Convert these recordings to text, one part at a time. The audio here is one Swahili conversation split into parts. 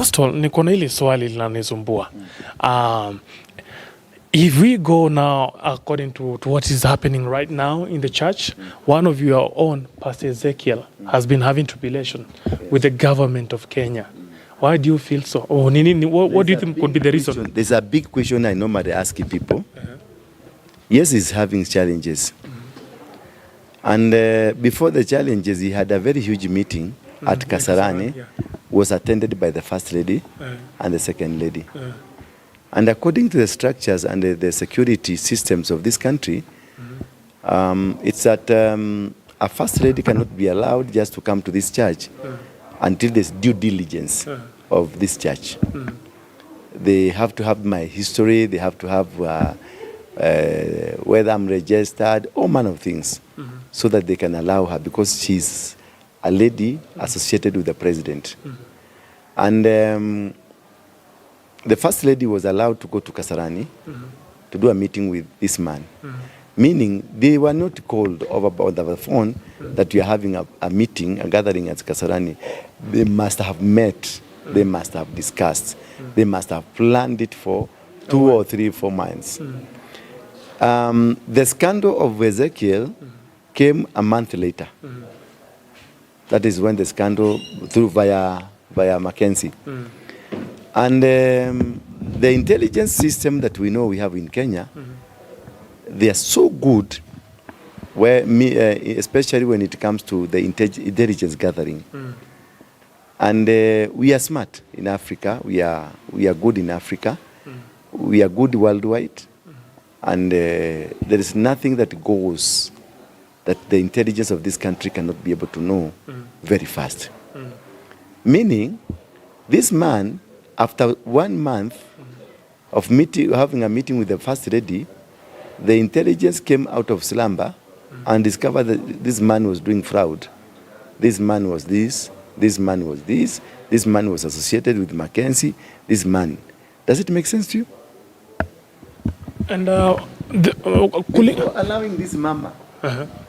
Apostle, niko na ile swali linanisumbua. If we go now according to what is happening right now in the church, one of your own, Pastor Ezekiel, has been having tribulation with the government of Kenya. Why do you feel so? What do you think could be the reason? There's a big question I normally ask people. Yes, he's having challenges. And before the challenges, he had a very huge meeting at Kasarani, was attended by the First Lady and the Second Lady. And according to the structures and the security systems of this country, it's that a First Lady cannot be allowed just to come to this church until there's due diligence of this church. They have to have my history, they have to have whether I'm registered, all manner of things, so that they can allow her, because she's a lady associated with the president. And the First Lady was allowed to go to Kasarani to do a meeting with this man. Meaning they were not called over the phone that we are having a meeting, a gathering at Kasarani. They must have met, they must have discussed, they must have planned it for 2 or 3, 4 months. The scandal of Ezekiel came a month later. That is when the scandal through via Mackenzie. And the intelligence system that we know we have in Kenya, they are so good, especially when it comes to the intelligence gathering. And we are smart in Africa. We are good in Africa. We are good worldwide. And there is nothing that goes that the intelligence of this country cannot be able to know very fast. Meaning, this man, after 1 month of having a meeting with the First Lady, the intelligence came out of slumber and discovered that this man was doing fraud. This man was this man was this man was associated with Mackenzie, this man. Does it make sense to you? And allowing this mama,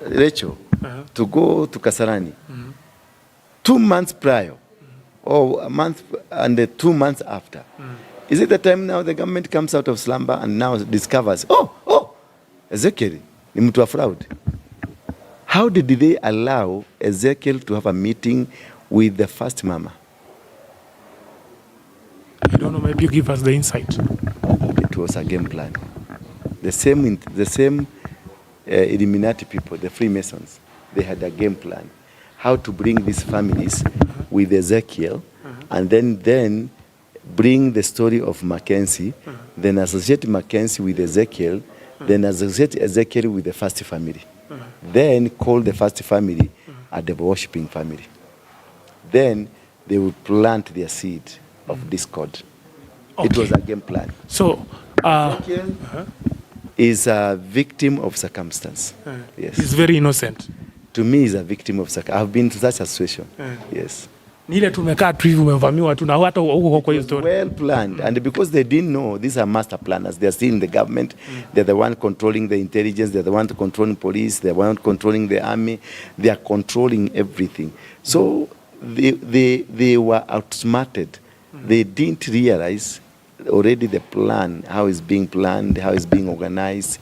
Rachel, to go to Kasarani 2 months prior, or a month and 2 months after. Is it the time now the government comes out of slumber and now discovers, Ezekiel ni mtu wa fraud? How did they allow Ezekiel to have a meeting with the first mama? I don't know, maybe you give us the insight. It was a game plan. The same Illuminati people, the Freemasons, they had a game plan. How to bring these families with Ezekiel, and then bring the story of Mackenzie, then associate Mackenzie with Ezekiel, then associate Ezekiel with the first family. Then call the first family a devil worshipping family. Then they would plant their seed of discord. Okay. It was a game plan. So Ezekiel is a victim of circumstance. Yes. He's very innocent. To me, he's a victim of circumstance. I've been to such a situation. Yes. Nile tumekaa tu hivi umevamiwa tu na hata huko kwa hiyo story. Well planned, and because they didn't know, these are master planners. They are still in the government. They're the one controlling the intelligence. They're the one controlling police. They're the one controlling the army. They are controlling everything. So they were outsmarted. They didn't realize already the plan, how it's being planned, how it's being organized.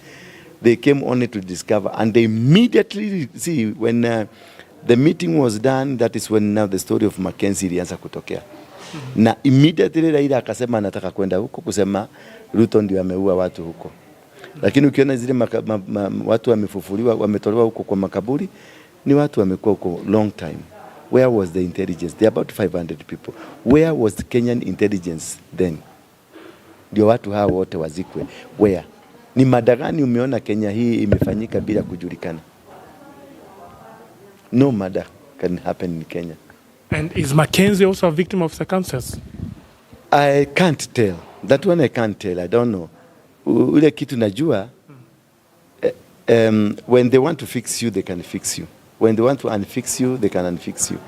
They came only to discover, and they immediately see when the meeting was done. That is when now the story of Mackenzie ilianza kutokea. Na immediately Raila akasema anataka kwenda huko kusema Ruto ndio ameua watu huko. Lakini ukiona zile watu wamefufuliwa, wametolewa huko kwa makaburi, ni watu wamekuwa huko long time. Where was the intelligence? There are about 500 people. Where was the Kenyan intelligence then? Ndio watu hao wote wazikwe. Where? Ni madagani umeona Kenya hii imefanyika bila kujulikana? No murder can happen in Kenya. And is Mackenzie also a victim of circumstances? I can't tell. That one I can't tell. I don't know. Ule kitu najua, when they want to fix you, they can fix you. When they want to unfix you, they can unfix you.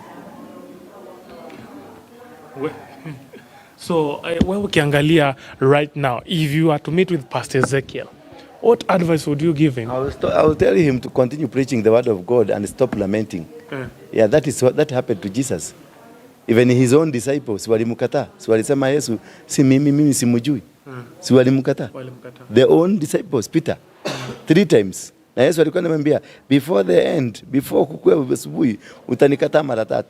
So, when ukiangalia right now, if you are to meet with Pastor Ezekiel, what advice would you give him? I will tell him to continue preaching the word of God and stop lamenting. Yeah, that is what happened to Jesus. Even his own disciples walimkataa. Si walisema Yesu si mimi simjui. Si walimkataa. The own disciples Peter 3 times. Na Yesu alikuwa anamwambia before the end, before kukua asubuhi utanikataa mara 3.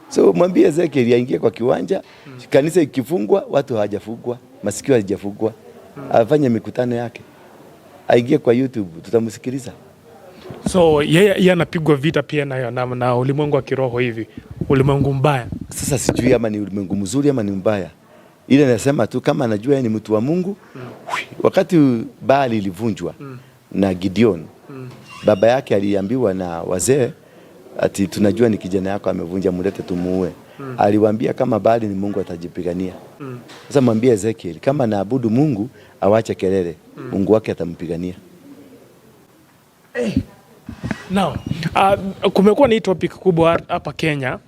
So mwambie Ezekiel aingie kwa kiwanja, kanisa ikifungwa watu hawajafungwa, masikio hajafungwa. Afanye mikutano yake. Aingie kwa YouTube tutamsikiliza. So yeye anapigwa vita pia na ulimwengu wa kiroho hivi. Ulimwengu mbaya. Sasa sijui ama ni ulimwengu mzuri ama ni mbaya. Ile nasema tu kama anajua yeye ni mtu wa Mungu. Wakati Baali ilivunjwa na Gideon, baba yake aliambiwa na wazee ati tunajua ni kijana yako amevunja, mulete tumuue. Aliwaambia kama Baali ni Mungu atajipigania. Sasa mwambie Ezekiel kama naabudu Mungu awache kelele. Mungu wake atampigania. Now, kumekuwa ni topic kubwa hapa Kenya.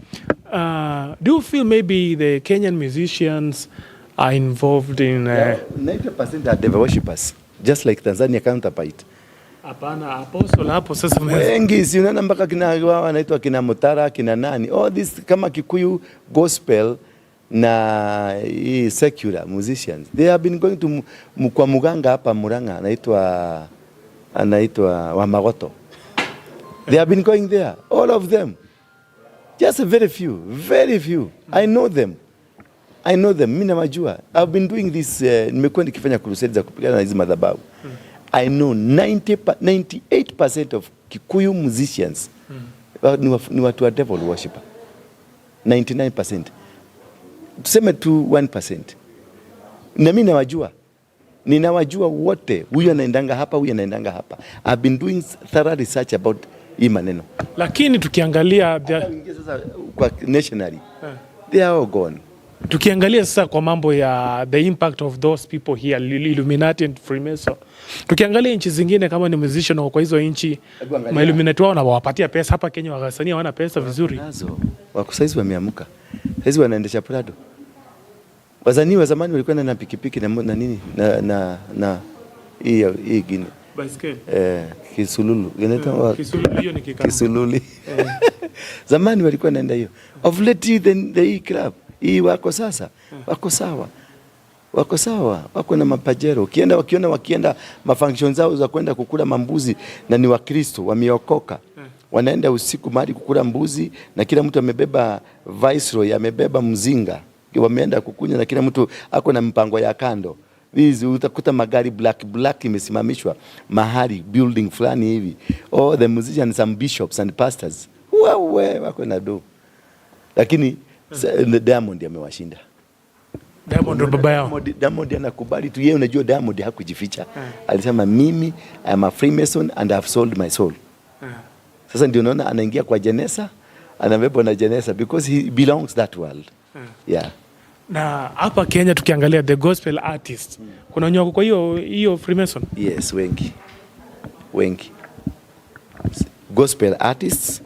Do you feel maybe the Kenyan musicians are involved in 90% are devil worshippers, just like Tanzania counterpart? Hapana, apostle hapo sasa wengi si unaona mpaka kina wao wanaitwa kina Mutara, kina nani. All this kama Kikuyu gospel na secular musicians. They have been going to kwa muganga hapa Murang'a anaitwa wa Magoto. They have been going there, all of them. Just a very few. I know them. Mimi nawajua. I've been doing this, nimekuwa nikifanya crusades za kupigana na hizo madhabahu. I know 98% of Kikuyu musicians ni watu wa devil worshiper. 99%. Tuseme tu 1%. Na mimi nawajua. Ninawajua wote. Huyu anaendanga hapa, huyu anaendanga hapa. I've been doing thorough research about hii maneno. Lakini tukiangalia sasa kwa nationally, they are all gone. Tukiangalia sasa kwa mambo ya the impact of those people here, Illuminati and Freemason. Tukiangalia nchi zingine kama ni musician kwa hizo nchi, Illuminati wao wanawapatia pesa. Hapa Kenya wasanii hawana pesa vizuri. Nazo. Wako saizi wameamka. Saizi wanaendesha Prado. Wasanii wa zamani walikuwa na pikipiki na nini na hii gini. Bicycle. Kisululu. Kisululu hiyo ni kikao. Kisululu. Zamani walikuwa naenda hiyo. Of late the club. Hii wako sasa. Wako sawa. Wako na mapajero. Wakienda mafunctions zao za kwenda kukula mambuzi na ni Wakristo wameokoka. Wanaenda usiku mahali kukula mbuzi na kila mtu amebeba viceroy, amebeba mzinga. Wameenda kukunya na kila mtu ako na mpango ya kando. Hizi utakuta magari black imesimamishwa mahali building fulani hivi. Oh, the musicians, some bishops and pastors. Wako na do. Lakini Diamond amewashinda. Diamond baba yao. Diamond anakubali tu, yeye unajua Diamond hakujificha. Alisema mimi I am a Freemason and I have sold my soul. Sasa ndio unaona anaingia kwa jeneza, anabebwa na jeneza because he belongs that world. Yeah. Na hapa Kenya tukiangalia the gospel artists, kuna wenye wako kwa hiyo Freemason? Yes, wengi. Gospel artists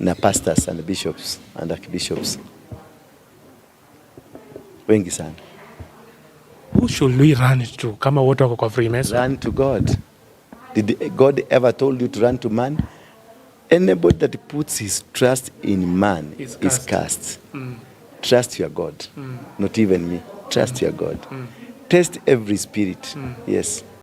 na pastors and bishops and archbishops. Wengi sana. Who should we run to kama wote wako kwa Freemason? Run to God. Did God ever told you to run to man? Anybody that puts his trust in man is cursed. Trust your God. Not even me. Trust your God. Test every spirit. Yes.